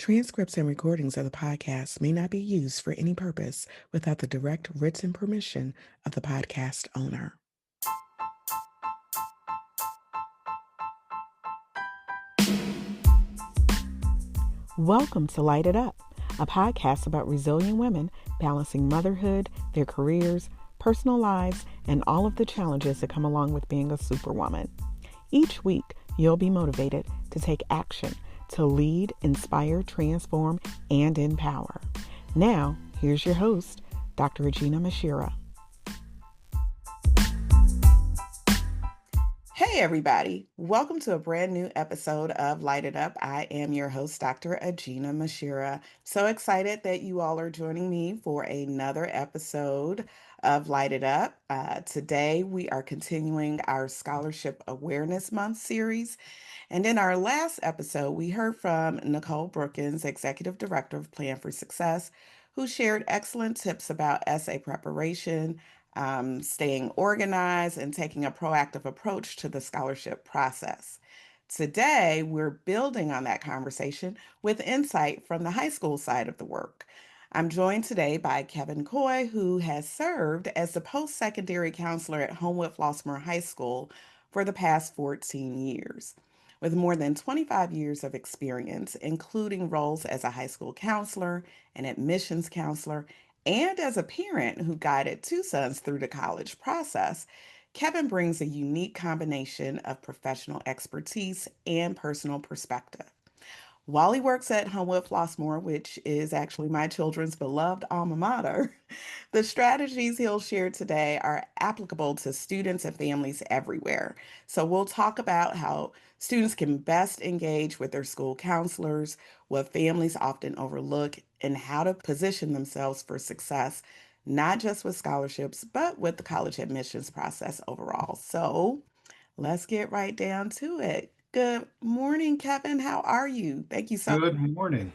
Transcripts and recordings of the podcast may not be used for any purpose without the direct written permission of the podcast owner. Welcome to LITE It Up, a podcast about resilient women balancing motherhood, their careers, personal lives, and all of the challenges that come along with being a superwoman. Each week, you'll be motivated to take action to lead, inspire, transform, and empower. Now, here's your host, Dr. Regina Mashira. Hey, everybody. Welcome to a brand new episode of LITE It Up. I am your host, Dr. Regina Mashira. So excited that you all are joining me for another episode of LITE It Up. Today, we are continuing our Scholarship Awareness Month series. And in our last episode, we heard from Nicole Brookins, Executive Director of Plan for Success, who shared excellent tips about essay preparation, staying organized, and taking a proactive approach to the scholarship process. Today, we're building on that conversation with insight from the high school side of the work. I'm joined today by Kevin Coy, who has served as the post-secondary counselor at Homewood-Flossmoor High School for the past 14 years. With more than 25 years of experience, including roles as a high school counselor, an admissions counselor, and as a parent who guided two sons through the college process, Kevin brings a unique combination of professional expertise and personal perspective. While he works at Homewood-Flossmoor, which is actually my children's beloved alma mater, the strategies he'll share today are applicable to students and families everywhere. So we'll talk about how students can best engage with their school counselors, what families often overlook, and how to position themselves for success, not just with scholarships, but with the college admissions process overall. So let's get right down to it. Good morning, Kevin. How are you? Thank you so Good morning.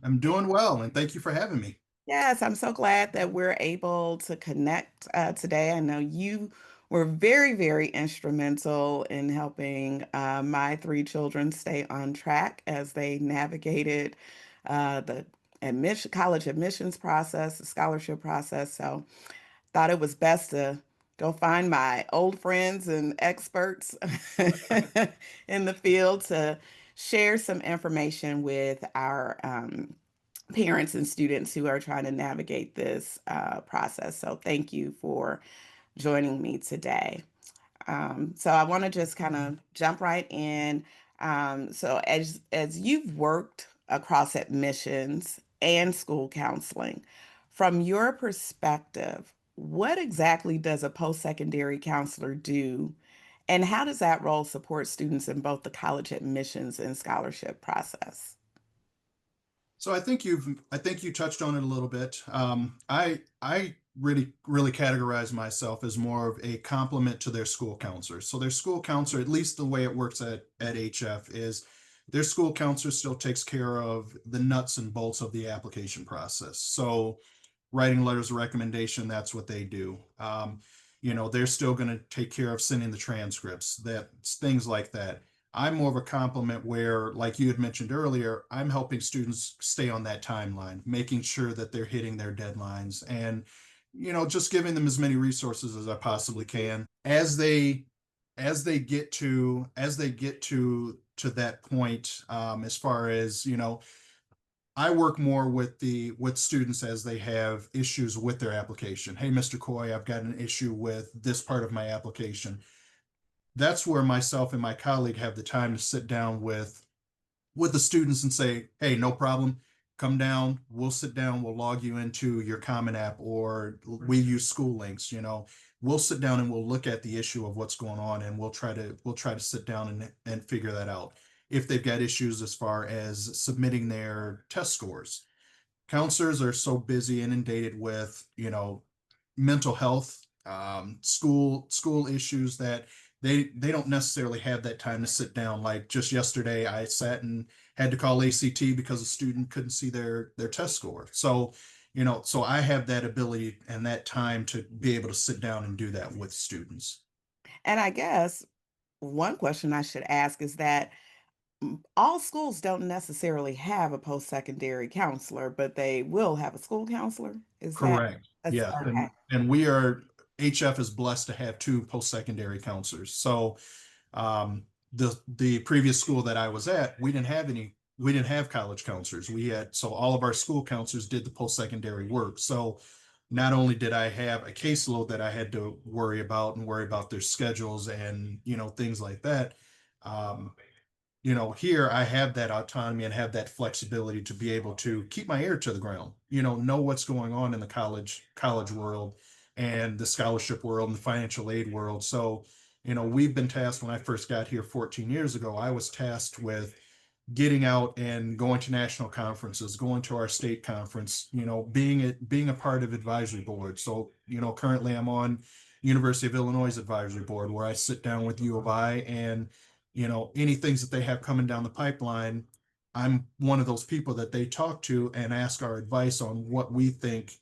I'm doing well, and thank you for having me. Yes, I'm so glad that we're able to connect today. I know you were very, very instrumental in helping my three children stay on track as they navigated the college admissions process, the scholarship process. So thought it was best to go find my old friends and experts in the field to share some information with our parents and students who are trying to navigate this process. So thank you for joining me today. So I want to just kind of jump right in. So as you've worked across admissions and school counseling, from your perspective, what exactly does a post-secondary counselor do, and how does that role support students in both the college admissions and scholarship process? So I think you touched on it a little bit. I really categorize myself as more of a complement to their school counselor. So their school counselor, at least the way it works at HF, is their school counselor still takes care of the nuts and bolts of the application process. So writing letters of recommendation, that's what they do. They're still going to take care of sending the transcripts, that things like that. I'm more of a compliment where, like you had mentioned earlier, I'm helping students stay on that timeline, making sure that they're hitting their deadlines and, just giving them as many resources as I possibly can as they get to that point, as far as, I work more with students as they have issues with their application. Hey, Mr. Coy, I've got an issue with this part of my application. That's where myself and my colleague have the time to sit down with the students and say, hey, no problem. Come down, we'll sit down, we'll log you into your Common App, or we use School Links, we'll sit down and we'll look at the issue of what's going on, and we'll try to sit down and figure that out. If they've got issues as far as submitting their test scores, counselors are so busy, inundated with, mental health, school issues, that they don't necessarily have that time to sit down. Like just yesterday, I sat and had to call ACT because a student couldn't see their test score. So I have that ability and that time to be able to sit down and do that with students. And I guess one question I should ask is that all schools don't necessarily have a post-secondary counselor, but they will have a school counselor. Is that Correct. that's Yeah. okay? And we are, HF is blessed to have two post-secondary counselors. So um, the previous school that I was at, we didn't have college counselors. We had, so all of our school counselors did the post-secondary work. So not only did I have a caseload that I had to worry about and worry about their schedules and, things like that. Um, here I have that autonomy and have that flexibility to be able to keep my ear to the ground, know what's going on in the college world and the scholarship world and the financial aid world. So, we've been tasked when I first got here 14 years ago, I was tasked with getting out and going to national conferences, going to our state conference, being a part of advisory board. So, currently I'm on University of Illinois advisory board where I sit down with U of I and, any things that they have coming down the pipeline. I'm one of those people that they talk to and ask our advice on what we think,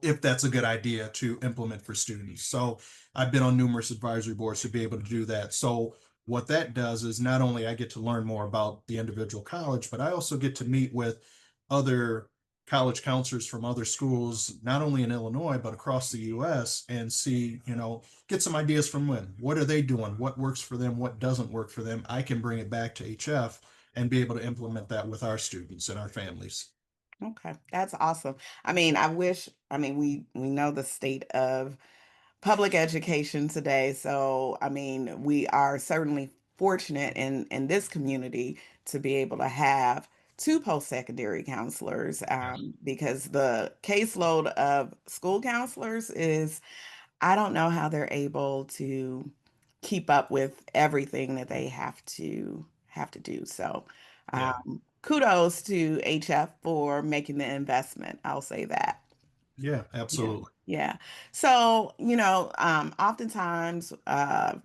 if that's a good idea to implement for students. So I've been on numerous advisory boards to be able to do that. So what that does is not only I get to learn more about the individual college, but I also get to meet with other college counselors from other schools, not only in Illinois, but across the US and see, get some ideas from them. What are they doing? What works for them? What doesn't work for them? I can bring it back to HF and be able to implement that with our students and our families. Okay, that's awesome. I mean, I mean, we know the state of public education today, so I mean, we are certainly fortunate in this community to be able to have two post-secondary counselors, Yes. because the caseload of school counselors is, I don't know how they're able to keep up with everything that they have to do. So, Yeah. kudos to HF for making the investment. I'll say that. Yeah, Yeah. absolutely. Yeah. So, oftentimes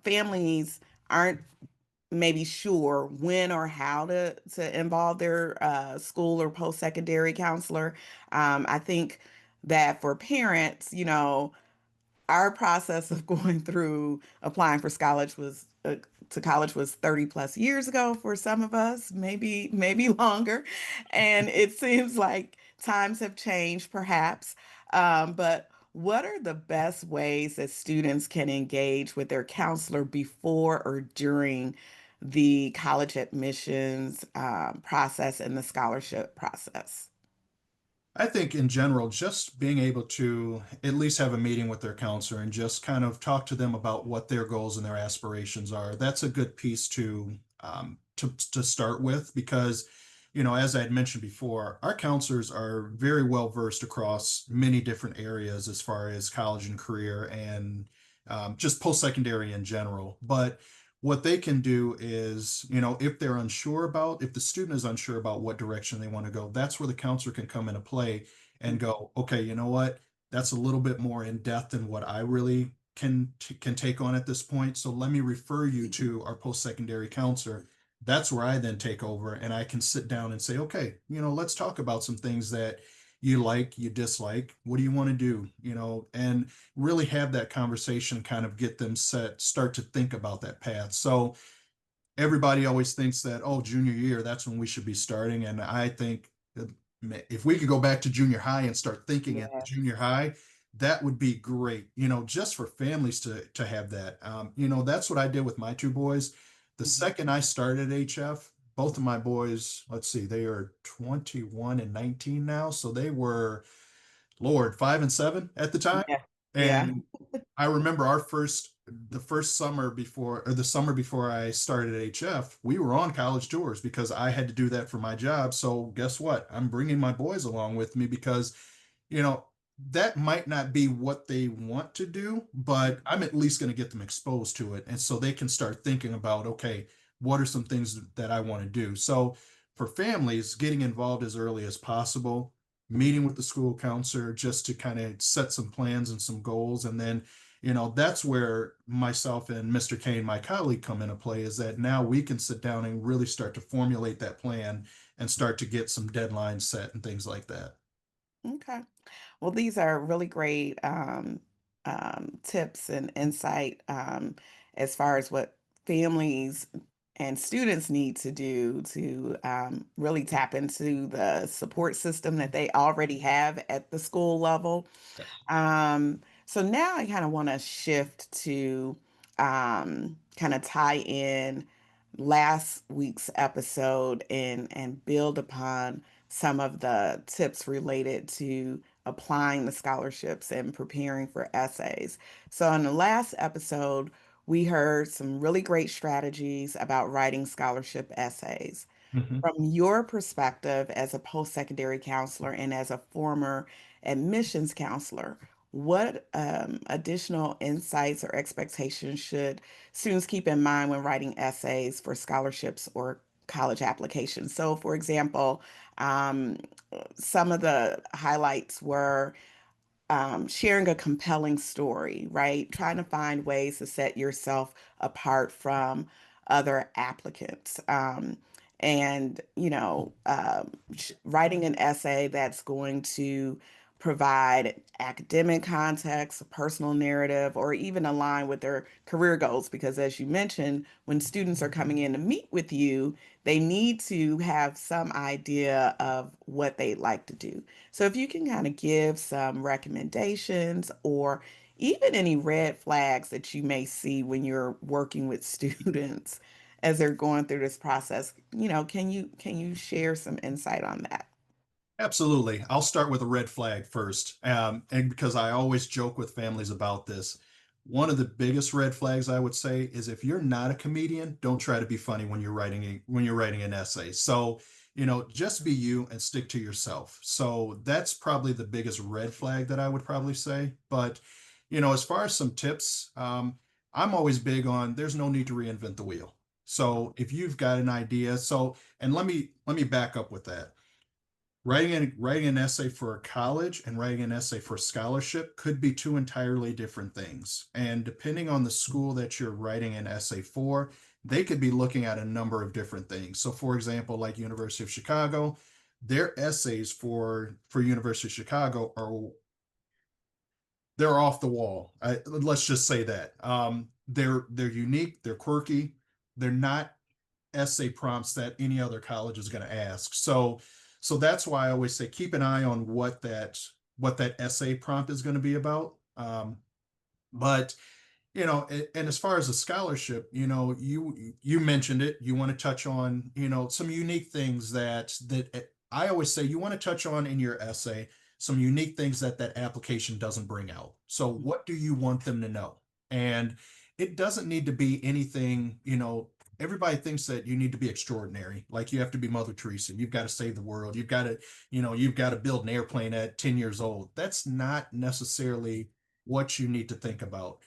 families aren't maybe sure when or how to involve their school or post-secondary counselor. I think that for parents, our process of going through applying for college was to college was 30 plus years ago for some of us, maybe longer, and it seems like times have changed perhaps. But what are the best ways that students can engage with their counselor before or during the college admissions process and the scholarship process? I think in general, just being able to at least have a meeting with their counselor and just kind of talk to them about what their goals and their aspirations are. That's a good piece to start with because, as I had mentioned before, our counselors are very well versed across many different areas as far as college and career and just post-secondary in general. But what they can do is, if the student is unsure about what direction they want to go, that's where the counselor can come into play and go, okay, you know what? That's a little bit more in depth than what I really can take on at this point. So let me refer you to our post-secondary counselor. That's where I then take over and I can sit down and say, okay, let's talk about some things that you like, you dislike. What do you want to do? And really have that conversation, kind of get them start to think about that path. So everybody always thinks that, oh, junior year, that's when we should be starting. And I think that if we could go back to junior high and start thinking at Yeah. junior high, that would be great, just for families to have that. That's what I did with my two boys. The Mhm. second I started HF, both of my boys, let's see, they are 21 and 19 now. So they were, Lord, 5 and 7 at the time. Yeah. Yeah. And I remember the first summer before, or the summer before I started at HF, we were on college tours because I had to do that for my job. So guess what? I'm bringing my boys along with me because, you know, that might not be what they want to do, but I'm at least going to get them exposed to it. And so they can start thinking about, okay, what are some things that I want to do? So for families, getting involved as early as possible, meeting with the school counselor just to kind of set some plans and some goals. And then, that's where myself and Mr. Kane, my colleague, come into play is that now we can sit down and really start to formulate that plan and start to get some deadlines set and things like that. Okay. Well, these are really great tips and insight as far as what families and students need to do to really tap into the support system that they already have at the school level. Yes. So now I kind of want to shift to kind of tie in last week's episode and build upon some of the tips related to applying the scholarships and preparing for essays. So in the last episode, we heard some really great strategies about writing scholarship essays. Mhm. From your perspective as a post-secondary counselor and as a former admissions counselor, what additional insights or expectations should students keep in mind when writing essays for scholarships or college applications? So, for example, um, some of the highlights were sharing a compelling story, right? Trying to find ways to set yourself apart from other applicants. Writing an essay that's going to provide academic context, a personal narrative, or even align with their career goals. Because as you mentioned, when students are coming in to meet with you, they need to have some idea of what they'd like to do. So if you can kind of give some recommendations or even any red flags that you may see when you're working with students as they're going through this process, can you share some insight on that? Absolutely. I'll start with a red flag first. And because I always joke with families about this, one of the biggest red flags I would say is if you're not a comedian, don't try to be funny when you're writing an essay. So, just be you and stick to yourself. So that's probably the biggest red flag that I would probably say. But, as far as some tips, I'm always big on there's no need to reinvent the wheel. So if you've got an idea, and let me back up with that. Writing an essay for a college and writing an essay for a scholarship could be two entirely different things. And depending on the school that you're writing an essay for, they could be looking at a number of different things. So for example, like University of Chicago, their essays for University of Chicago are they're off the wall. Let's just say that. They're unique, they're quirky, they're not essay prompts that any other college is going to ask. So that's why I always say keep an eye on what that essay prompt is going to be about. But and as far as a scholarship, you mentioned it. You want to touch on some unique things that I always say you want to touch on in your essay, some unique things that application doesn't bring out. So what do you want them to know? And it doesn't need to be anything. Everybody thinks that you need to be extraordinary, like you have to be Mother Teresa. You've got to save the world. You've got to build an airplane at 10 years old. That's not necessarily what you need to think about.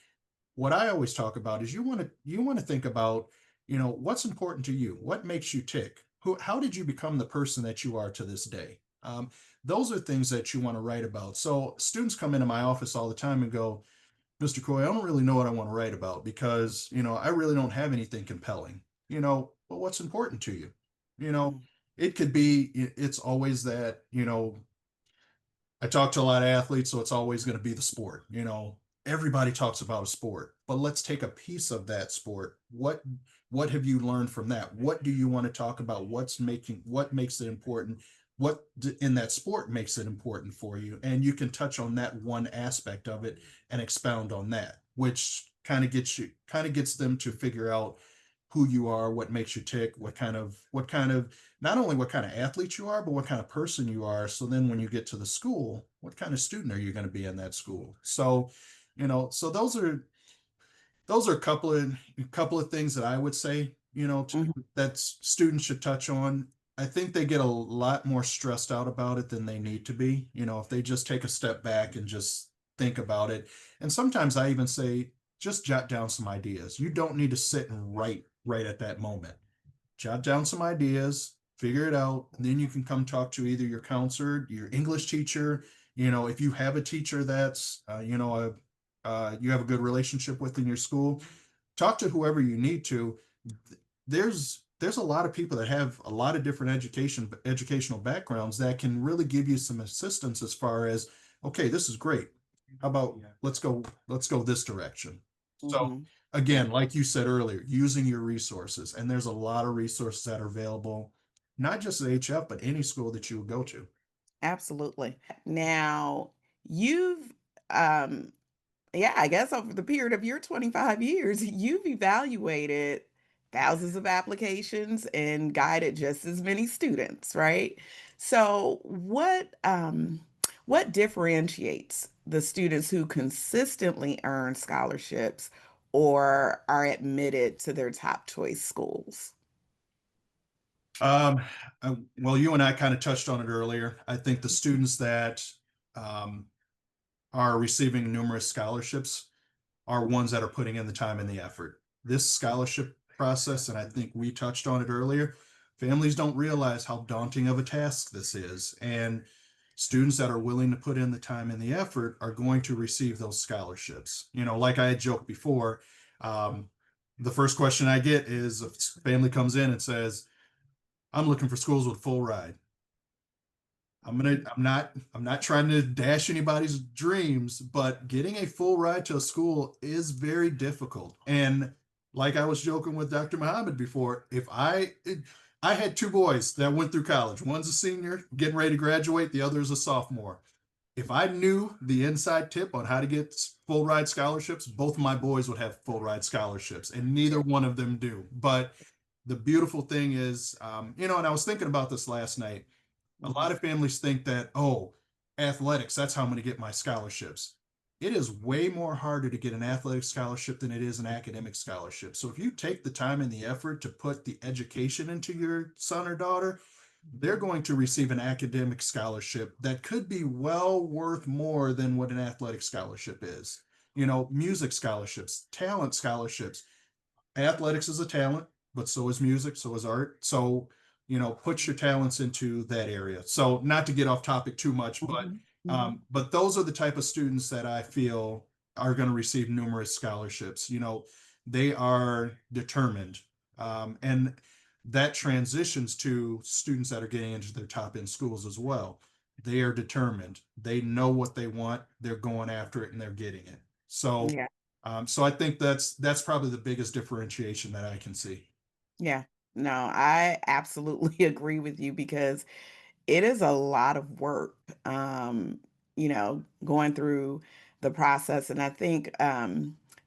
What I always talk about is you want to think about, what's important to you, what makes you tick, how did you become the person that you are to this day. Those are things that you want to write about. So students come into my office all the time and go, Mr. Coy, I don't really know what I want to write about because I really don't have anything compelling. But what's important to you? You know, it could be it's always that I talk to a lot of athletes, so it's always going to be the sport. Everybody talks about a sport, but let's take a piece of that sport. What have you learned from that? What do you want to talk about? What makes it important? In that sport makes it important for you? And you can touch on that one aspect of it and expound on that, which kind of gets them to figure out who you are, what makes you tick, what kind of not only what kind of athlete you are, but what kind of person you are. So then when you get to the school, what kind of student are you going to be in that school? So those are a couple of things that I would say, Mhm. that students should touch on. I think they get a lot more stressed out about it than they need to be. If they just take a step back and just think about it. And sometimes I even say, just jot down some ideas. You don't need to sit and write right at that moment. Jot down some ideas, figure it out, and then you can come talk to either your counselor, your English teacher. If you have a teacher that's you have a good relationship with in your school, talk to whoever you need to. There's a lot of people that have a lot of different educational backgrounds that can really give you some assistance as far as, okay, this is great. How about let's go this direction. So Mhm. again, like you said earlier, using your resources. And there's a lot of resources that are available, not just at HF, but any school that you would go to. Absolutely. Now, you've um yeah, I guess over the period of your 25 years, you've evaluated thousands of applications and guided just as many students, right? So, what differentiates the students who consistently earn scholarships or are admitted to their top choice schools? Um, well, you and I kind of touched on it earlier. I think the students that um, are receiving numerous scholarships are ones that are putting in the time and the effort. This scholarship process, and I think we touched on it earlier, families don't realize how daunting of a task this is. And students that are willing to put in the time and the effort are going to receive those scholarships. Like I had joked before, um, the first question I get is if a family comes in and says, I'm looking for schools with full ride. I'm not trying to dash anybody's dreams, but getting a full ride to a school is very difficult. And like I was joking with Dr. Muhammad before, if I had two boys that went through college. One's a senior getting ready to graduate, the other is a sophomore. If I knew the inside tip on how to get full ride scholarships, both of my boys would have full ride scholarships, and neither one of them do. But the beautiful thing is, and I was thinking about this last night. A lot Mhm. of families think that, oh, athletics, that's how I'm going to get my scholarships. It is way more harder to get an athletic scholarship than it is an academic scholarship. So if you take the time and the effort to put the education into your son or daughter, they're going to receive an academic scholarship that could be well worth more than what an athletic scholarship is. Music scholarships, talent scholarships. Athletics is a talent, but so is music, so is art. So, put your talents into that area. So, not to get off topic too much, but Mhm. Mhm. those are the type of students that I feel are going to receive numerous scholarships. They are determined, and that transitions to students that are getting into their top end schools as well. They are determined. They know what they want. They're going after it, and they're getting it. So, Yeah. so I think that's probably the biggest differentiation that I can see. Yeah. No, I absolutely agree with you because it is a lot of work, going through the process. And I think,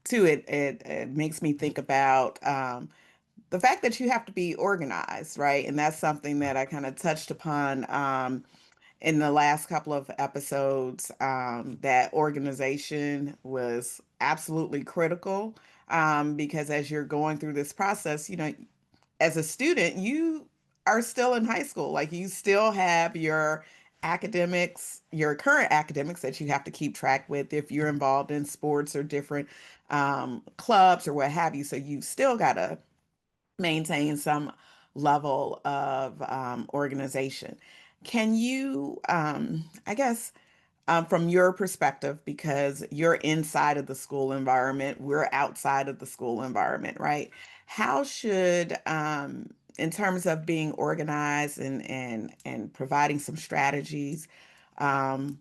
too, it makes me think about the fact that you have to be organized, right? And that's something that I kind of touched upon in the last couple of episodes, that organization was absolutely critical, because as you're going through this process, as a student, you are still in high school. Like you still have your academics, your current academics that you have to keep track with if you're involved in sports or different clubs or what have you. So you've still got to maintain some level of organization. Can you, I guess, from your perspective, because you're inside of the school environment, we're outside of the school environment, right? How should, in terms of being organized and providing some strategies, um,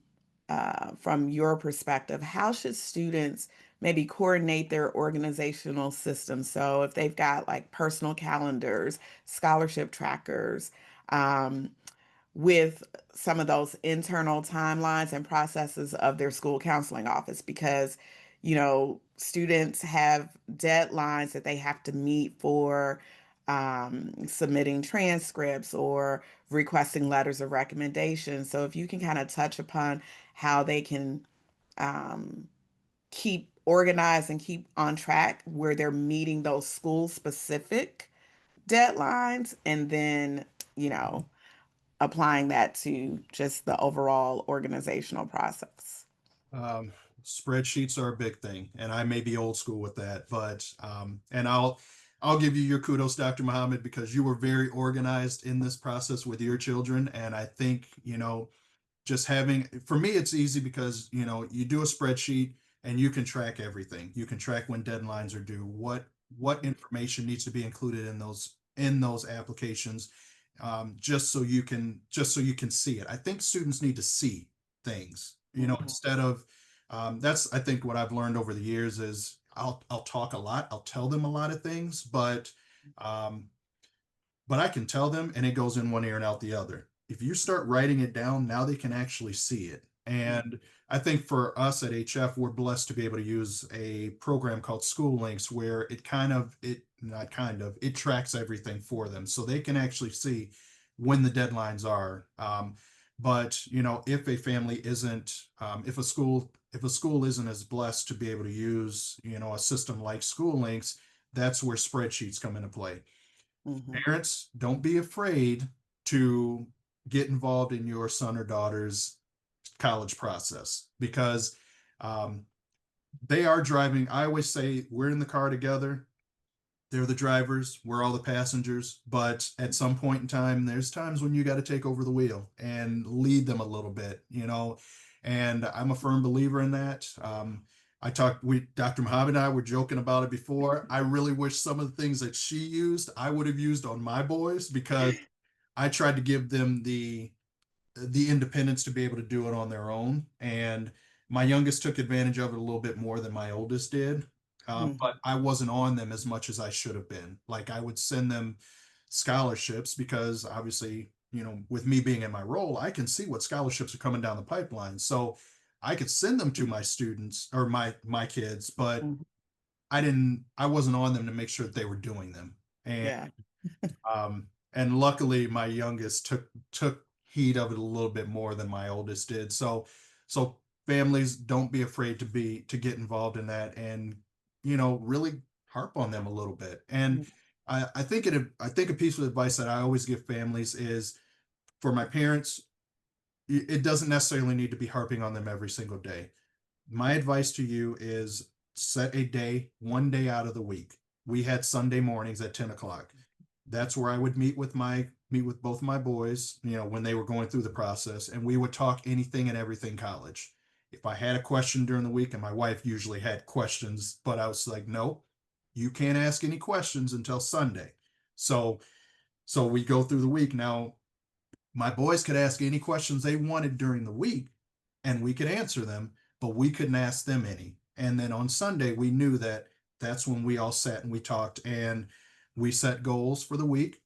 from your perspective, how should students maybe coordinate their organizational system? So if they've got like personal calendars, scholarship trackers, um, with some of those internal timelines and processes of their school counseling office, because students have deadlines that they have to meet for submitting transcripts or requesting letters of recommendation. So if you can kind of touch upon how they can um, keep organized and keep on track where they're meeting those school specific deadlines, and then you know applying that to just the overall organizational process. Um, Spreadsheets are a big thing, and I may be old school with that, but and I'll give you your kudos, Dr. Muhammad, because you were very organized in this process with your children, and I think just having, for me it's easy because you do a spreadsheet and you can track everything. You can track when deadlines are due, what information needs to be included in those applications, just so you can see it. I think students need to see things, Mhm. instead of, that's I think what I've learned over the years is I'll talk a lot. I'll tell them a lot of things, um, but I can tell them and it goes in one ear and out the other. If you start writing it down, now they can actually see it. Mm, And I think for us at HF, we're blessed to be able to use a program called School Links where it kind of, it not kind of, it tracks everything for them. So they can actually see when the deadlines are. But you know, if a family isn't, if a school isn't as blessed to be able to use, you know, a system like School Links, that's where spreadsheets come into play. mhm, Parents, don't be afraid to get involved in your son or daughter's college process because um, they are driving. I always say we're in the car together. They're the drivers, we're all the passengers. But at some point in time, there's times when you got to take over the wheel and lead them a little bit, you know. And I'm a firm believer in that. Dr. Muhammad and I were joking about it before. I really wish some of the things that she used, I would have used on my boys because I tried to give them the independence to be able to do it on their own. And my youngest took advantage of it a little bit more than my oldest did. But mhm, I wasn't on them as much as I should have been. Like I would send them scholarships because obviously, you know, with me being in my role, I can see what scholarships are coming down the pipeline. So I could send them to my students or my kids, but mhm. I wasn't on them to make sure that they were doing them. And Yeah. and luckily my youngest took heed of it a little bit more than my oldest did. So families, don't be afraid to get involved in that and you know really harp on them a little bit. And Mm, I think a piece of advice that I always give families is for my parents, it doesn't necessarily need to be harping on them every single day. My advice to you is set a day, one day out of the week. We had Sunday mornings at 10 o'clock. That's where I would meet with both my boys, you know, when they were going through the process, and we would talk anything and everything college. If I had a question during the week, and my wife usually had questions, but I was like, no, you can't ask any questions until Sunday. So so we go through the week. Now my boys could ask any questions they wanted during the week and we could answer them, but we couldn't ask them any. And then on Sunday, we knew that that's when we all sat and we talked and we set goals for the week.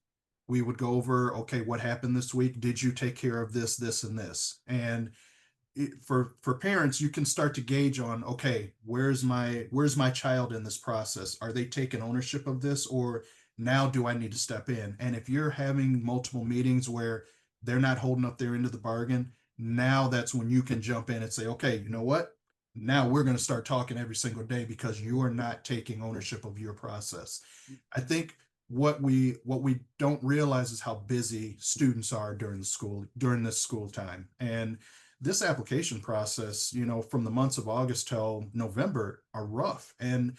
We would go over, okay, what happened this week? Did you take care of this, this, and this? And for parents, you can start to gauge on, okay, where's my child in this process? Are they taking ownership of this, or now do I need to step in? And if you're having multiple meetings where they're not holding up their end of the bargain, now that's when you can jump in and say, okay, you know what, now we're going to start talking every single day because you are not taking ownership of your process. I think what we don't realize is how busy students are during this school time. And this application process, you know, from the months of August till November are rough. And,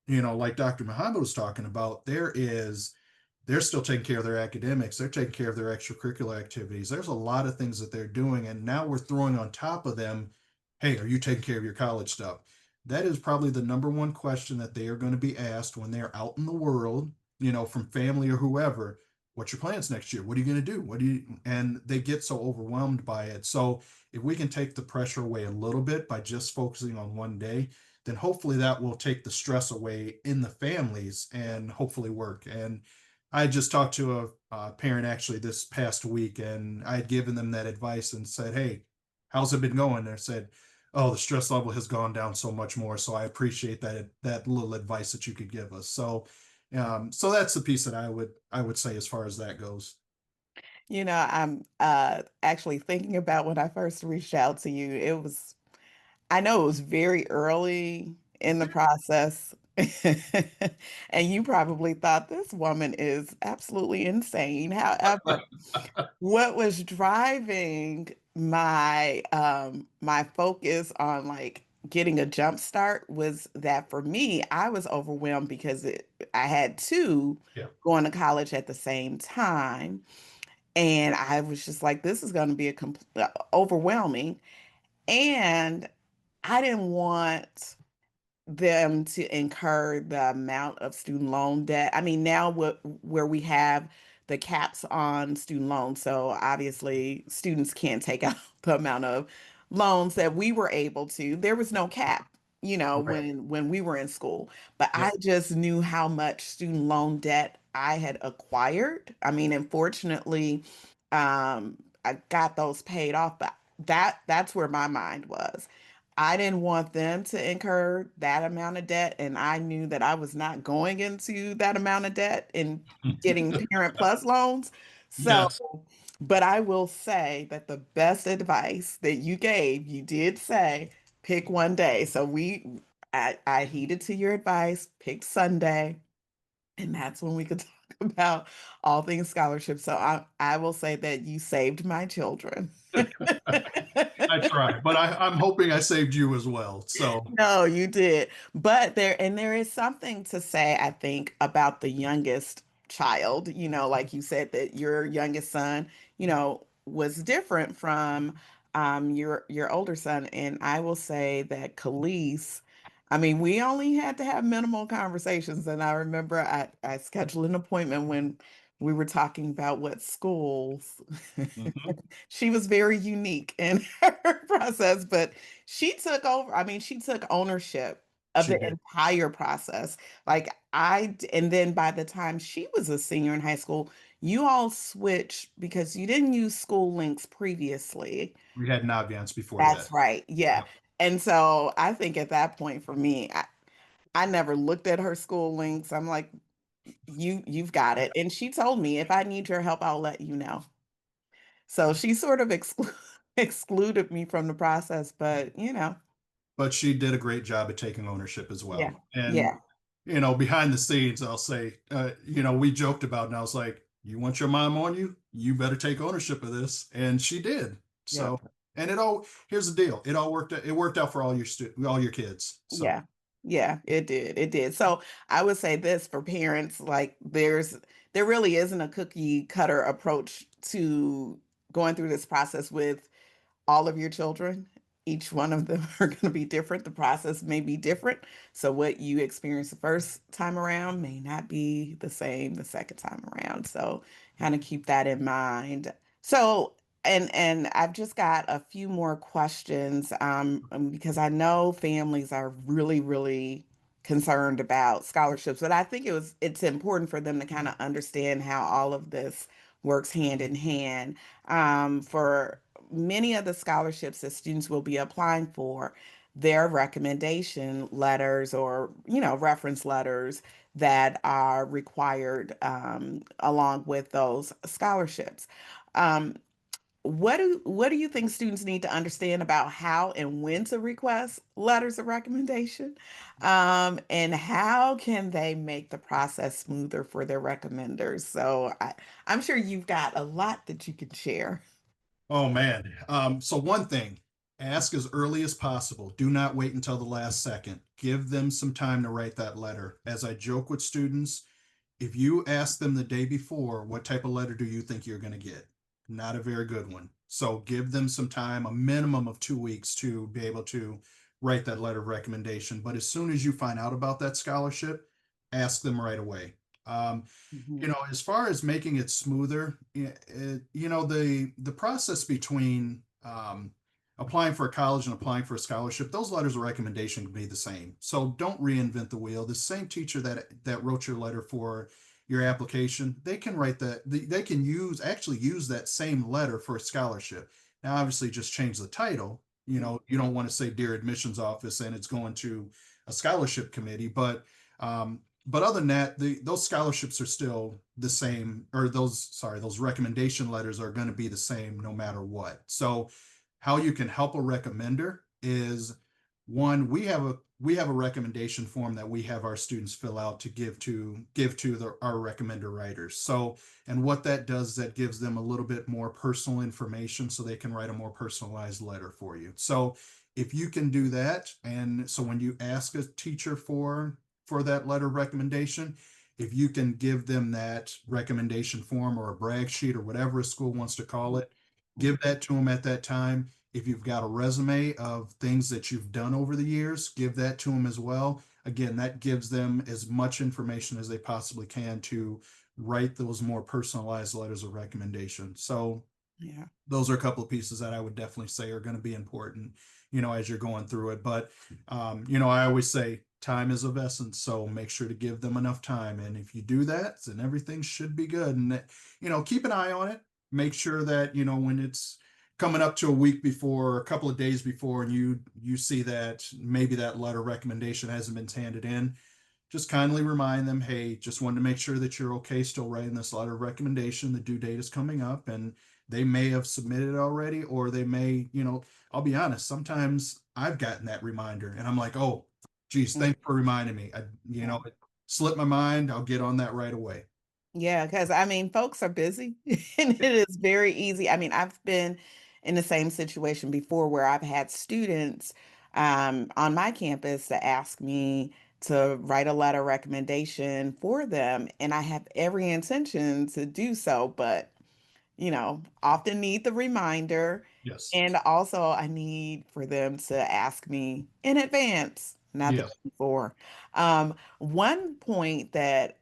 you know, like Dr. Muhammad was talking about, they're still taking care of their academics, they're taking care of their extracurricular activities. There's a lot of things that they're doing. And now we're throwing on top of them, hey, are you taking care of your college stuff? That is probably the number one question that they are going to be asked when they're out in the world, you know, from family or whoever. What's your plans next year? What are you going to do? What do you, and they get so overwhelmed by it. So if we can take the pressure away a little bit by just focusing on one day, then hopefully that will take the stress away in the families and hopefully work. And I just talked to a parent actually this past week, and I had given them that advice and said, "Hey, how's it been going?" And they said, "Oh, the stress level has gone down so much more. So I appreciate that little advice that you could give us." So that's the piece that I would say as far as that goes. You know, I'm actually thinking about when I first reached out to you. I know it was very early in the process. And you probably thought this woman is absolutely insane. However, what was driving my focus on like getting a jump start was that for me, I was overwhelmed because I had two Yeah. going to college at the same time. And I was just like, this is going to be overwhelming. And I didn't want them to incur the amount of student loan debt. I mean, now where we have the caps on student loans, so obviously students can't take out the amount of loans that we were able to. There was no cap. Right. when we were in school. But I Yep. just knew how much student loan debt I had acquired. I mean, unfortunately, I got those paid off, but that's where my mind was. I didn't want them to incur that amount of debt, and I knew that I was not going into that amount of debt and getting Parent Plus loans. So, Yes. but I will say that the best advice that you gave, you did say pick one day. So I heeded to your advice, picked Sunday, and that's when we could talk about all things scholarship. So I will say that you saved my children. I try, but I'm hoping I saved you as well. So, No, you did. But there is something to say, I think, about the youngest child, like you said that your youngest son, was different from your older son. And I will say that Khalees, I mean, we only had to have minimal conversations. And I remember I scheduled an appointment when we were talking about what schools. mhm, She was very unique in her process, but she took over. I mean, she took ownership of she the did. entire process. And then by the time she was a senior in high school, you all switched because you didn't use school links previously. We had Naviance before that. That's right. Yeah. Yep. And so I think at that point for me, I never looked at her school links. I'm like, you've got it. And she told me if I need your help, I'll let you know. So she sort of excluded me from the process, but But she did a great job at taking ownership as yeah, well. And yeah, behind the scenes, I'll say, we joked about, it and I was like, "You want your mom on you? You better take ownership of this." And she did. yeah, So, and here's the deal: it all worked. It worked out for all your kids. So, yeah, yeah, it did. It did. So I would say this for parents, like there really isn't a cookie cutter approach to going through this process with all of your children. Each one of them are going to be different. The process may be different. So what you experience the first time around may not be the same the second time around. So kind of keep that in mind. So and I've just got a few more questions because I know families are really, really concerned about scholarships, but I think it's important for them to kind of understand how all of this works hand in hand. For many of the scholarships that students will be applying for, their recommendation letters or reference letters that are required along with those scholarships. Um, what do you think students need to understand about how and when to request letters of recommendation? And how can they make the process smoother for their recommenders? So I'm sure you've got a lot that you can share. oh man. So one thing, ask as early as possible. Do not wait until the last second. Give them some time to write that letter. As I joke with students, if you ask them the day before, what type of letter do you think you're going to get? Not a very good one. So give them some time, a minimum of 2 weeks to be able to write that letter of recommendation. But as soon as you find out about that scholarship, ask them right away. Um, Mhm. as far as making it smoother, the process between applying for a college and applying for a scholarship, those letters of recommendation can be the same. So don't reinvent the wheel. The same teacher that wrote your letter for your application, they can write that. They can use that same letter for a scholarship. Now, obviously, just change the title. You don't want to say "Dear Admissions Office" and it's going to a scholarship committee, but other than that, those scholarships are still the same, or those recommendation letters are going to be the same no matter what. So, how you can help a recommender is one, we have a recommendation form that we have our students fill out to give to our recommender writers. So, and what that does is that gives them a little bit more personal information so they can write a more personalized letter for you. So, if you can do that, and so when you ask a teacher for that letter of recommendation, if you can give them that recommendation form or a brag sheet or whatever a school wants to call it, give that to them at that time. If you've got a resume of things that you've done over the years, give that to them as well. Again, that gives them as much information as they possibly can to write those more personalized letters of recommendation. So Yeah. Those are a couple of pieces that I would definitely say are going to be important, as you're going through it. But, I always say time is of essence. So make sure to give them enough time. And if you do that, then everything should be good. And, keep an eye on it. Make sure that, when it's coming up to a week before, a couple of days before, and you see that maybe that letter recommendation hasn't been handed in, just kindly remind them, hey, just wanted to make sure that you're okay still writing this letter of recommendation. The due date is coming up, and they may have submitted it already, or they may, I'll be honest, sometimes I've gotten that reminder and I'm like, oh, geez, Mm, thanks for reminding me. yeah. It slipped my mind. I'll get on that right away. Yeah, because I mean, folks are busy and it is very easy. I mean, I've been in the same situation before where I've had students on my campus to ask me to write a letter recommendation for them, and I have every intention to do so, but often need the reminder. Yes. And also, I need for them to ask me in advance, not the day Yes. before. One point that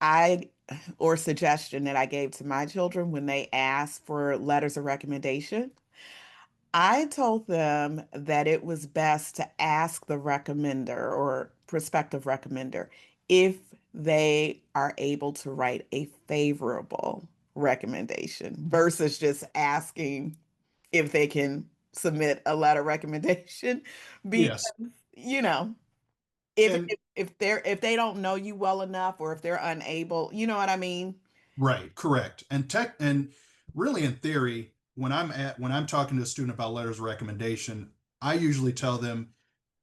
I or suggestion that I gave to my children when they asked for letters of recommendation, I told them that it was best to ask the recommender or prospective recommender if they are able to write a favorable recommendation versus just asking if they can submit a letter recommendation because Yes. you know if And if they don't know you well enough or if they're unable, you know what I mean? right, correct. And really in theory, when I'm talking to a student about letters of recommendation, I usually tell them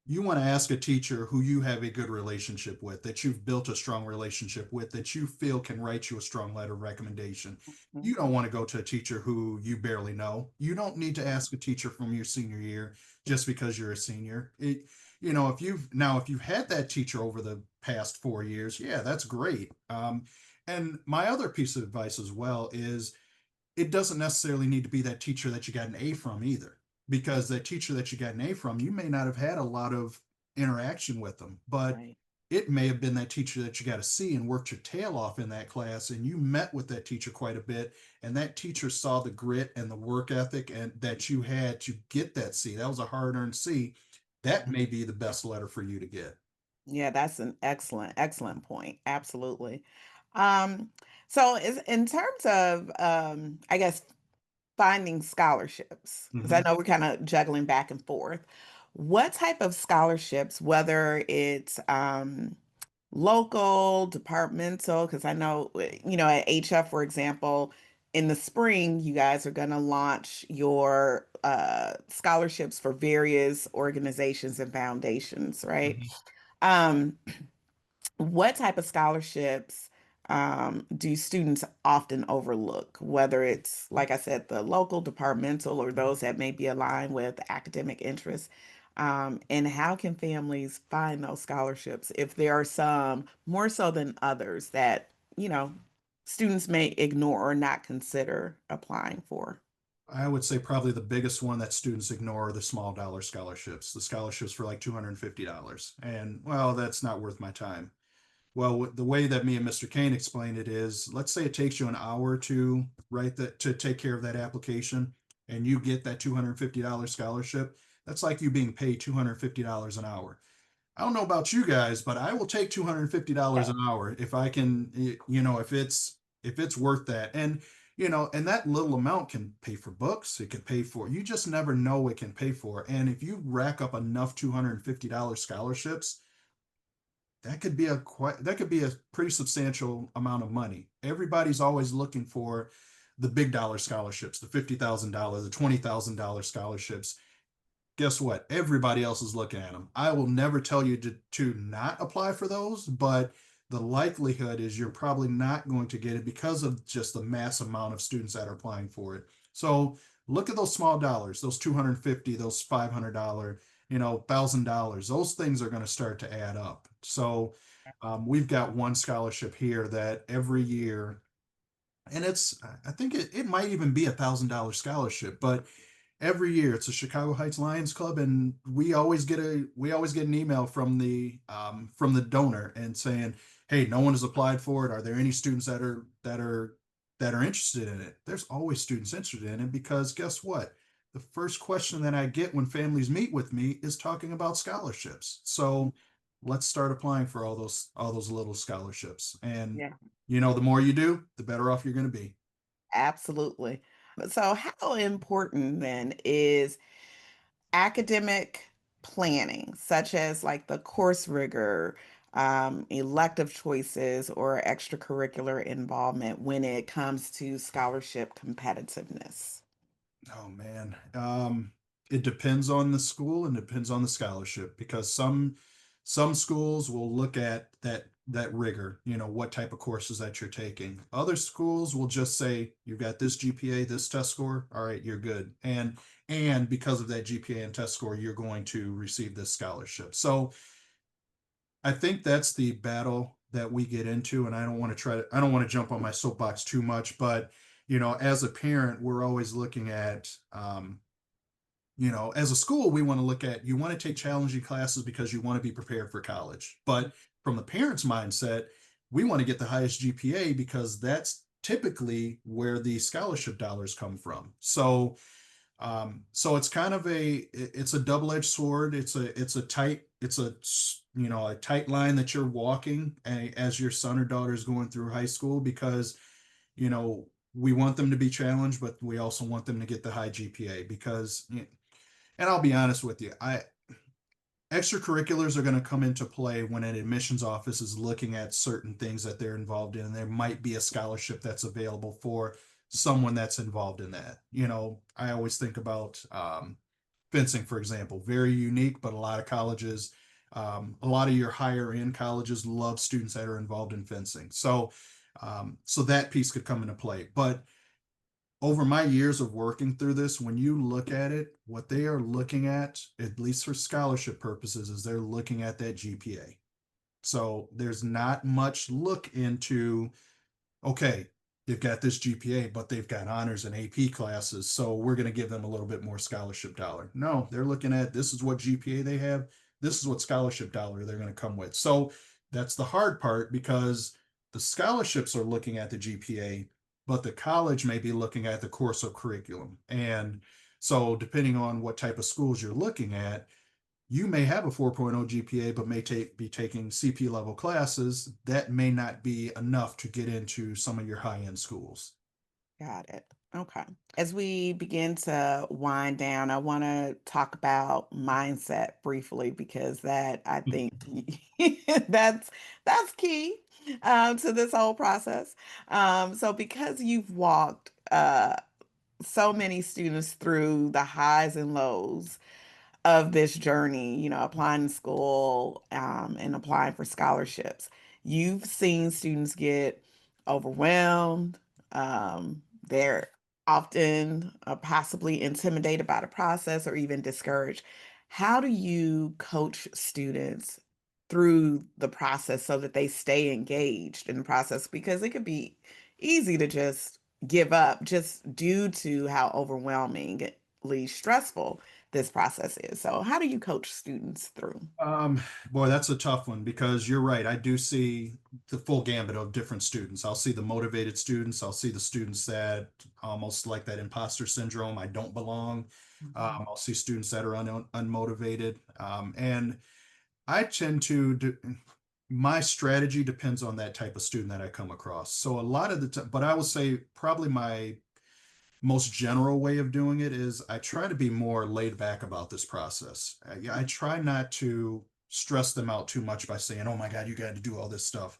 you want to ask a teacher who you have a good relationship with, that you've built a strong relationship with, that you feel can write you a strong letter of recommendation. Mhm. You don't want to go to a teacher who you barely know. You don't need to ask a teacher from your senior year just because you're a senior. If you've had that teacher over the past 4 years, yeah, that's great. And my other piece of advice as well is it doesn't necessarily need to be that teacher that you got an A from either, because that teacher that you got an A from, you may not have had a lot of interaction with them, but Right. it may have been that teacher that you got a C and worked your tail off in that class, and you met with that teacher quite a bit, and that teacher saw the grit and the work ethic and that you had to get that C. That was a hard-earned C. That may be the best letter for you to get. Yeah, that's an excellent point. Absolutely. Um, so is in terms of I guess finding scholarships, because I Mhm. know we're kind of juggling back and forth. What type of scholarships, whether it's local, departmental, because I know, at HF, for example, in the spring, you guys are going to launch your scholarships for various organizations and foundations, right? Mhm. Um, what type of scholarships do students often overlook, whether it's, like I said, the local, departmental, or those that may be aligned with academic interests? And how can families find those scholarships if there are some more so than others that, you know, students may ignore or not consider applying for? I would say probably the biggest one that students ignore are the small dollar scholarships, the scholarships for like $250. And well, that's not worth my time. Well, the way that me and Mr. Kane explained it is, let's say it takes you an hour to write that to take care of that application, and you get that $250 scholarship. That's like you being paid $250 an hour. I don't know about you guys, but I will take $250 Yeah. an hour if I can, if it's worth that. And that little amount can pay for books, it can pay for, you just never know it can pay for. And if you rack up enough $250 scholarships, that could be a pretty substantial amount of money. Everybody's always looking for the big dollar scholarships, the $50,000, the $20,000 scholarships. Guess what? Everybody else is looking at them. I will never tell you to not apply for those, but the likelihood is you're probably not going to get it because of just the mass amount of students that are applying for it. So look at those small dollars, those 250, those $500, $1,000. Those things are going to start to add up. So we've got one scholarship here that every year, and I think it might even be $1,000 scholarship, but every year it's a Chicago Heights Lions Club, and we always get an email from the donor and saying, hey, no one has applied for it. Are there any students that are that are interested in it. There's always students interested in it because guess what? The first question that I get when families meet with me is talking about scholarships. So let's start applying for all those little scholarships. And Yeah, the more you do, the better off you're going to be. absolutely. So, how important then is academic planning, such as like the course rigor, elective choices, or extracurricular involvement when it comes to scholarship competitiveness? Oh man. It depends on the school and depends on the scholarship because some schools will look at that rigor, what type of courses that you're taking. Other schools will just say, you've got this GPA, this test score, all right, you're good. And because of that GPA and test score, you're going to receive this scholarship. So I think that's the battle that we get into, and I don't want to jump on my soapbox too much, but as a parent, we're always looking at, as a school, we want to look at, you want to take challenging classes because you want to be prepared for college. But from the parent's mindset, we want to get the highest GPA because that's typically where the scholarship dollars come from. So it's kind of it's a double-edged sword. It's a tight line that you're walking as your son or daughter is going through high school because you know we want them to be challenged, but we also want them to get the high GPA because, and I'll be honest with you, I extracurriculars are going to come into play when an admissions office is looking at certain things that they're involved in, and there might be a scholarship that's available for someone that's involved in that. I always think about fencing, for example, very unique, but a lot of colleges, a lot of your higher end colleges love students that are involved in fencing. So that piece could come into play. But over my years of working through this, when you look at it, what they are looking at least for scholarship purposes, is they're looking at that GPA. So there's not much look into, okay, they've got this GPA, but they've got honors and AP classes, so we're going to give them a little bit more scholarship dollar. No, they're looking at, this is what GPA they have, this is what scholarship dollar they're going to come with. So that's the hard part because the scholarships are looking at the GPA, but the college may be looking at the course of curriculum. And so depending on what type of schools you're looking at, you may have a 4.0 GPA, but be taking CP level classes. That may not be enough to get into some of your high end schools. Got it. Okay. As we begin to wind down, I want to talk about mindset briefly because that I think that's that's key to this whole process. So because you've walked so many students through the highs and lows of this journey, applying to school and applying for scholarships. You've seen students get overwhelmed. They're often possibly intimidated by the process or even discouraged. How do you coach students through the process so that they stay engaged in the process? Because it could be easy to just give up just due to how overwhelmingly stressful this process is. So, how do you coach students through? Um, Boy, that's a tough one because you're right. I do see the full gambit of different students. I'll see the motivated students. I'll see the students that almost like that imposter syndrome. I don't belong. Mhm. I'll see students that are unmotivated. And I tend to do, my strategy depends on that type of student that I come across. So a lot of the time, but I will say probably my most general way of doing it is I try to be more laid back about this process. I try not to stress them out too much by saying, "Oh my God, you got to do all this stuff."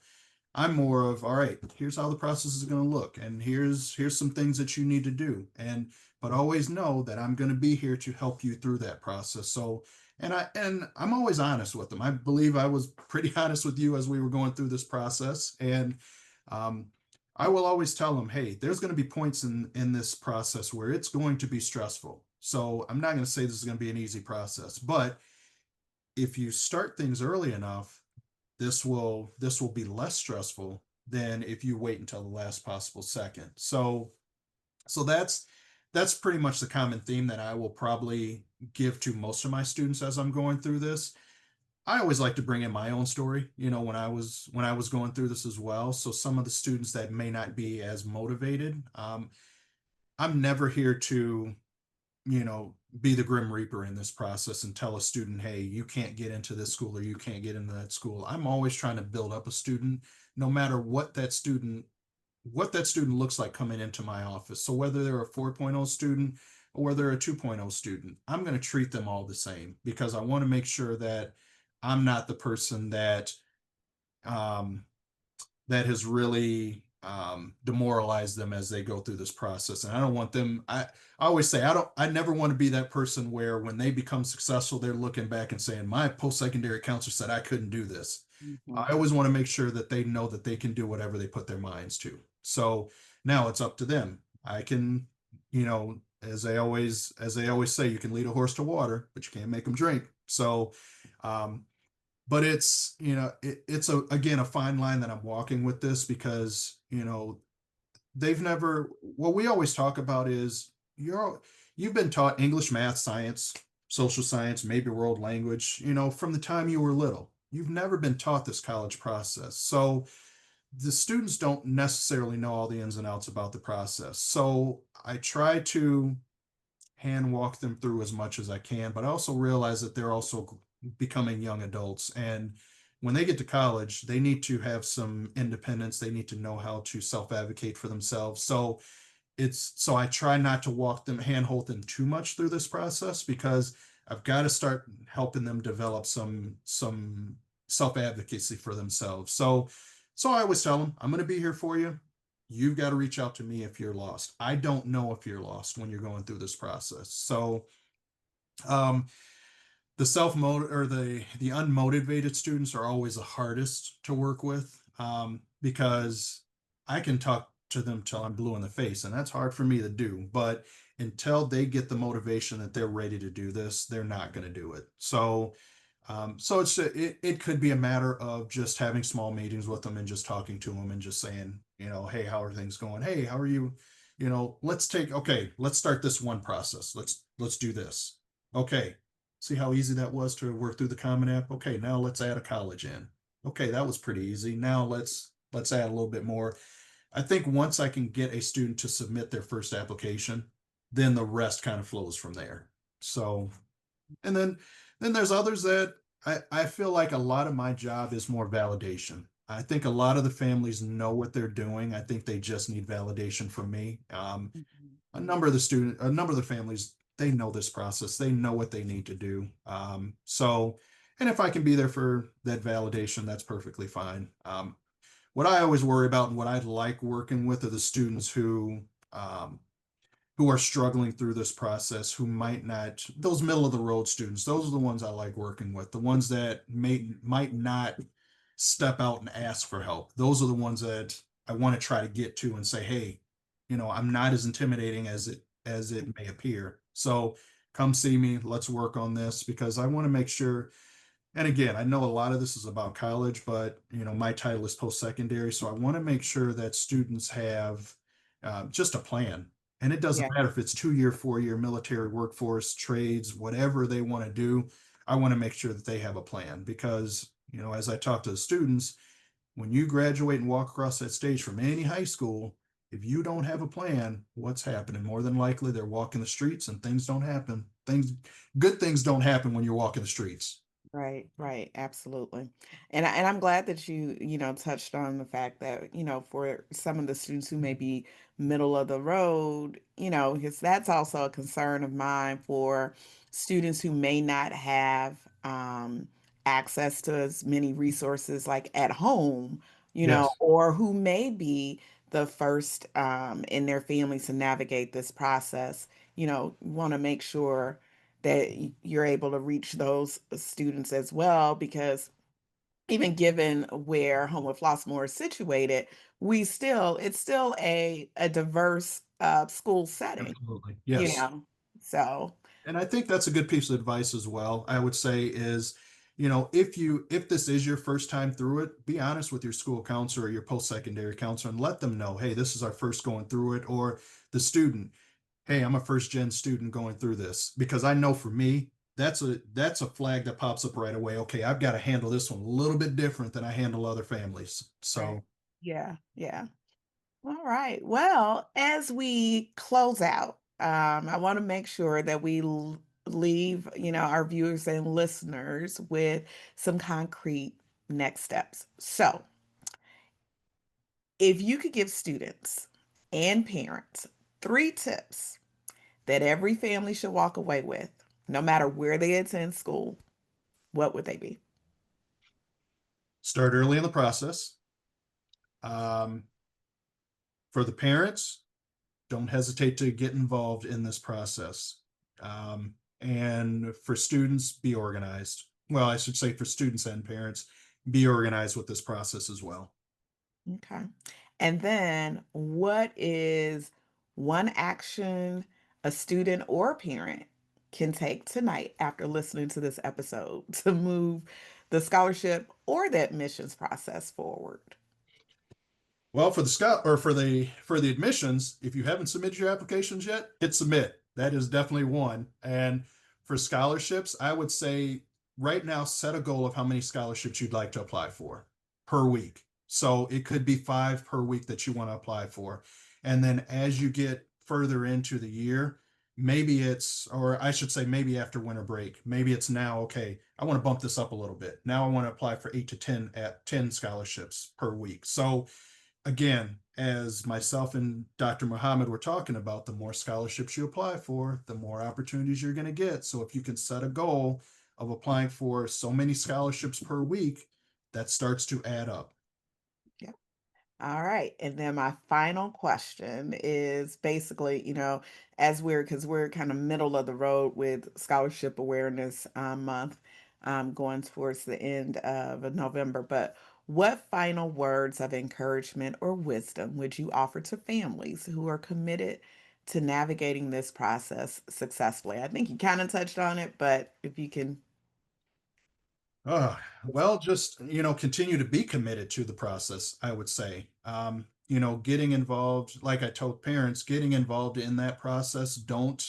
I'm more of, all right, here's how the process is going to look, and here's some things that you need to do, and but always know that I'm going to be here to help you through that process. So, and I'm always honest with them. I believe I was pretty honest with you as we were going through this process, and um, I will always tell them, hey, there's going to be points in this process where it's going to be stressful. So I'm not going to say this is going to be an easy process, but if you start things early enough, this will be less stressful than if you wait until the last possible second. So that's pretty much the common theme that I will probably give to most of my students as I'm going through this. I always like to bring in my own story, when I was going through this as well. So some of the students that may not be as motivated, I'm never here to, be the grim reaper in this process and tell a student, hey, you can't get into this school or you can't get into that school. I'm always trying to build up a student, no matter what that student looks like coming into my office. So whether they're a 4.0 student or whether they're a 2.0 student, I'm going to treat them all the same because I want to make sure that I'm not the person um, that has really demoralized them as they go through this process. And I don't want them, I always say, I never want to be that person where when they become successful, they're looking back and saying, my post-secondary counselor said I couldn't do this. Mhm. I always want to make sure that they know that they can do whatever they put their minds to. So now it's up to them. I can, as they always say, you can lead a horse to water, but you can't make them drink. So, um, but it's again a fine line that I'm walking with this because they've never what we always talk about is you've been taught English, math, science, social science, maybe world language, from the time you were little. You've never been taught this college process. So the students don't necessarily know all the ins and outs about the process. So I try to hand walk them through as much as I can, but I also realize that they're also becoming young adults. And when they get to college, they need to have some independence. They need to know how to self advocate for themselves. So I try not to walk them, handhold them too much through this process because I've got to start helping them develop some self advocacy for themselves. So I always tell them, I'm going to be here for you. You've got to reach out to me if you're lost. I don't know if you're lost when you're going through this process. So um, the self motive or the unmotivated students are always the hardest to work with because I can talk to them till I'm blue in the face, and that's hard for me to do. But until they get the motivation that they're ready to do this, they're not going to do it. So it could be a matter of just having small meetings with them and just talking to them and just saying, hey, how are things going? Hey, how are you? Let's start this one process. Let's do this. Okay, see how easy that was to work through the Common App? Okay, now let's add a college in. Okay, that was pretty easy. Now let's add a little bit more. I think once I can get a student to submit their first application, then the rest kind of flows from there. So, and then there's others that I feel like a lot of my job is more validation. I think a lot of the families know what they're doing. I think they just need validation from me. Mhm. A number of the families, they know this process. They know what they need to do. And if I can be there for that validation, that's perfectly fine. What I always worry about and what I like working with are the students um, who are struggling through this process, who might not, those middle of the road students, those are the ones I like working with, the ones that might not step out and ask for help. Those are the ones that I want to try to get to and say, hey, I'm not as intimidating as it may appear. So come see me, let's work on this because I want to make sure. And again, I know a lot of this is about college, but my title is post-secondary, so I want to make sure that students have just a plan. And it doesn't Yeah. matter if it's 2 year, 4 year military workforce, trades, whatever they want to do. I want to make sure that they have a plan because, as I talk to the students, when you graduate and walk across that stage from any high school, if you don't have a plan, what's happening? More than likely, they're walking the streets and things don't happen. Good things don't happen when you're walking the streets. Right, right, absolutely. And I'm glad that you touched on the fact that, for some of the students who may be middle of the road, because that's also a concern of mine for students who may not have access to as many resources like at home, Yes. or who may be the first in their families to navigate this process, want to make sure that you're able to reach those students as well because even given where Homewood-Flossmoor is situated, it's still a diverse school setting, Absolutely. you Yes. know. So And I think that's a good piece of advice as well. I would say is, if this is your first time through it, be honest with your school counselor or your post-secondary counselor and let them know, hey, this is our first going through it, or the student, hey, I'm a first gen student going through this. Because I know for me, that's a flag that pops up right away. Okay, I've got to handle this one a little bit different than I handle other families. Right. So, Yeah, yeah. All right. Well, as we close out, I want to make sure that we leave, our viewers and listeners with some concrete next steps. So, if you could give students and parents 3 tips that every family should walk away with, no matter where they attend school, what would they be? start early in the process. Um, for the parents, don't hesitate to get involved in this process. And for students, be organized. Well, I should say for students and parents, be organized with this process as well. Okay. And then what is one action a student or parent can take tonight after listening to this episode to move the scholarship or the admissions process forward? Well, for the scout or for the admissions, if you haven't submitted your applications yet, hit submit. That is definitely one. And for scholarships, I would say right now set a goal of how many scholarships you'd like to apply for per week. So it could be 5 per week that you want to apply for. And then as you get further into the year, maybe it's, or I should say maybe after winter break, maybe it's now, okay, I want to bump this up a little bit. Now I want to apply for 8 to 10 at 10 scholarships per week. So again, as myself and Dr. Muhammad were talking about, the more scholarships you apply for, the more opportunities you're going to get. So if you can set a goal of applying for so many scholarships per week, that starts to add up. All right. And then my final question is basically, because we're kind of middle of the road with Scholarship Awareness Month, going towards the end of November. But what final words of encouragement or wisdom would you offer to families who are committed to navigating this process successfully? I think you kind of touched on it, but if you can, Uh, well, just, continue to be committed to the process, I would say. Getting involved, like I told parents, getting involved in that process. Don't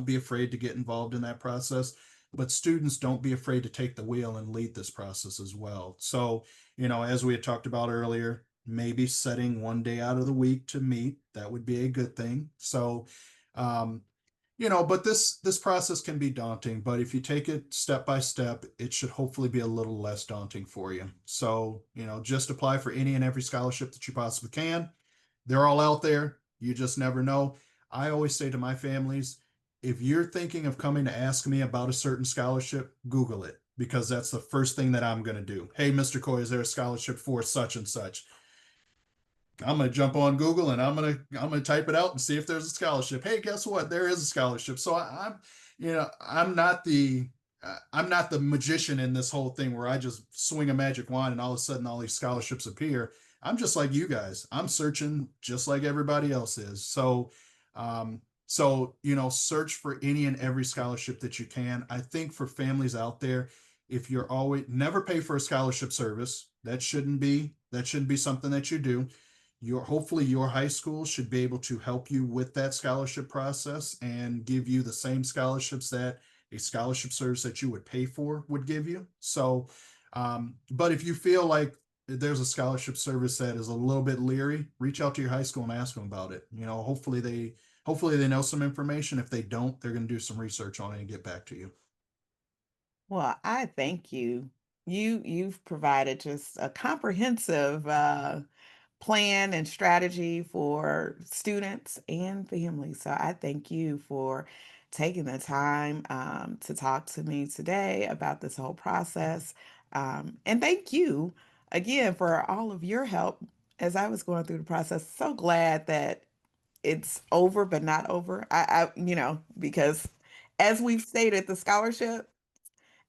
be afraid to get involved in that process. But students, don't be afraid to take the wheel and lead this process as well. So, as we had talked about earlier, maybe setting one day out of the week to meet, that would be a good thing. So, um, but this process can be daunting, but if you take it step by step, it should hopefully be a little less daunting for you. So, just apply for any and every scholarship that you possibly can. They're all out there. You just never know. I always say to my families, if you're thinking of coming to ask me about a certain scholarship, Google it, because that's the first thing that I'm going to do. Hey, Mr. Coy, is there a scholarship for such and such? I'm gonna jump on Google and I'm gonna type it out and see if there's a scholarship. Hey, guess what? There is a scholarship. So I'm not the magician in this whole thing where I just swing a magic wand and all of a sudden all these scholarships appear. I'm just like you guys. I'm searching just like everybody else is. So search for any and every scholarship that you can. I think for families out there, if you're always never pay for a scholarship service, that shouldn't be something that you do. Hopefully your high school should be able to help you with that scholarship process and give you the same scholarships that a scholarship service that you would pay for would give you. So, but if you feel like there's a scholarship service that is a little bit leery, reach out to your high school and ask them about it. Hopefully they know some information. If they don't, they're going to do some research on it and get back to you. well, I thank you. You've provided just a comprehensive plan and strategy for students and families. So I thank you for taking the time to talk to me today about this whole process. And thank you again for all of your help as I was going through the process. So glad that it's over, but not over. Because as we've stated, the scholarship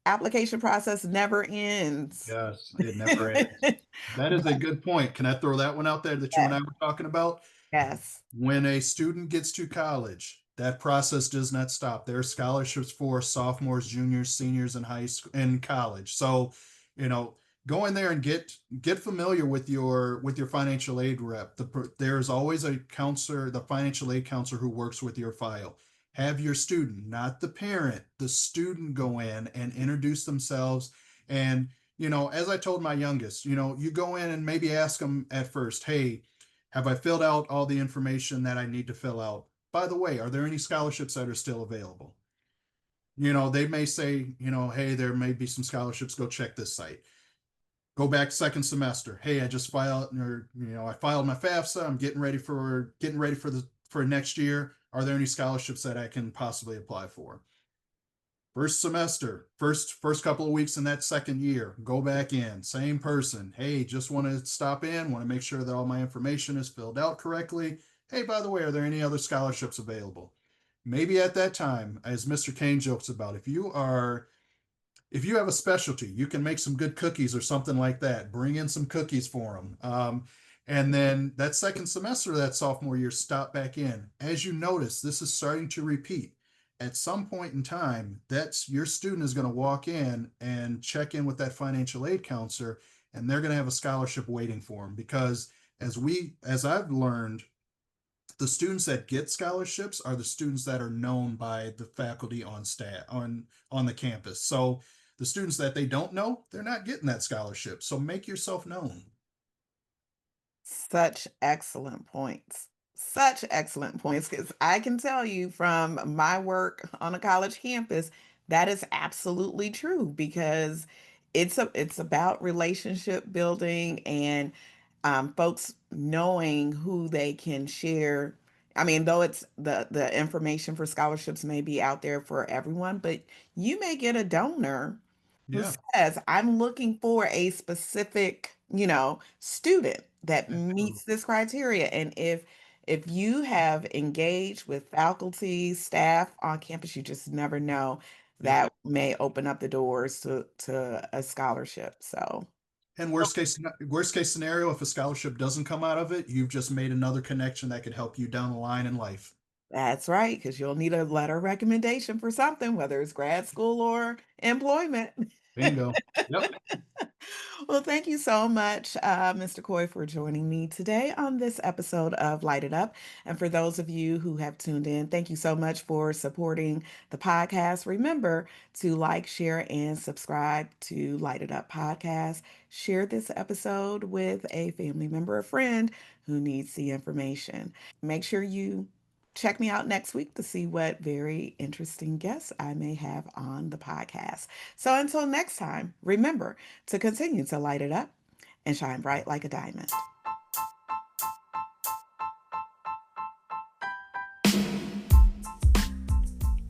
application process never ends. Yes, it never ends. That is a good point. Can I throw that one out there that you and Yes. I were talking about? Yes. When a student gets to college, that process does not stop. There are scholarships for sophomores, juniors, seniors in high school and college. So, you know, go in there and get familiar with your financial aid rep. There's always a counselor, the financial aid counselor who works with your file. Have your student, not the parent, the student go in and introduce themselves. And, as I told my youngest, you go in and maybe ask them at first, hey, have I filled out all the information that I need to fill out? By the way, are there any scholarships that are still available? They may say, hey, there may be some scholarships, go check this site. Go back second semester. Hey, I just filed, or I filed my FAFSA. I'm getting ready for next year. Are there any scholarships that I can possibly apply for? First semester, first couple of weeks in that second year, go back in, same person. Hey, just want to stop in, want to make sure that all my information is filled out correctly. Hey, by the way, are there any other scholarships available? Maybe at that time, as Mr. Kane jokes about, if you have a specialty, you can make some good cookies or something like that. Bring in some cookies for them. And then that second semester of that sophomore year, stop back in. As you notice, this is starting to repeat. At some point in time, that's your student is going to walk in and check in with that financial aid counselor, and they're going to have a scholarship waiting for them. Because as I've learned, the students that get scholarships are the students that are known by the faculty on staff on the campus. So the students that they don't know, they're not getting that scholarship. So make yourself known. Such excellent points. Such excellent points, because I can tell you from my work on a college campus, that is absolutely true because it's about relationship building and folks knowing who they can share. I mean, though it's the information for scholarships may be out there for everyone, but you may get a donor who Yeah, says, I'm looking for a specific, student that absolutely. meets this criteria. And if you have engaged with faculty, staff on campus, you just never know Yep. that may open up the doors to a scholarship. So And worst case scenario, if a scholarship doesn't come out of it, you've just made another connection that could help you down the line in life. that's right, because you'll need a letter of recommendation for something, whether it's grad school or employment. Bingo. Yep. Well, thank you so much, Mr. Coy, for joining me today on this episode of Light It Up. And for those of you who have tuned in, thank you so much for supporting the podcast. Remember to like, share, and subscribe to Light It Up Podcast. Share this episode with a family member or friend who needs the information. Make sure you check me out next week to see what very interesting guests I may have on the podcast. So until next time, remember to continue to light it up and shine bright like a diamond.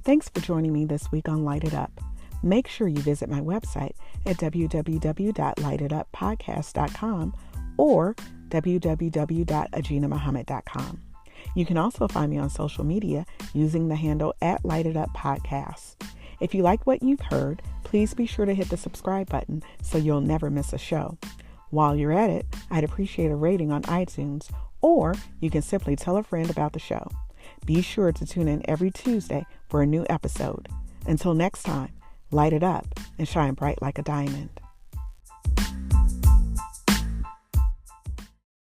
Thanks for joining me this week on Light It Up. Make sure you visit my website at www.lightituppodcast.com or www.ajinamuhammad.com. You can also find me on social media using the handle at Light It Up Podcast. If you like what you've heard, please be sure to hit the subscribe button so you'll never miss a show. While you're at it, I'd appreciate a rating on iTunes, or you can simply tell a friend about the show. Be sure to tune in every Tuesday for a new episode. Until next time, light it up and shine bright like a diamond.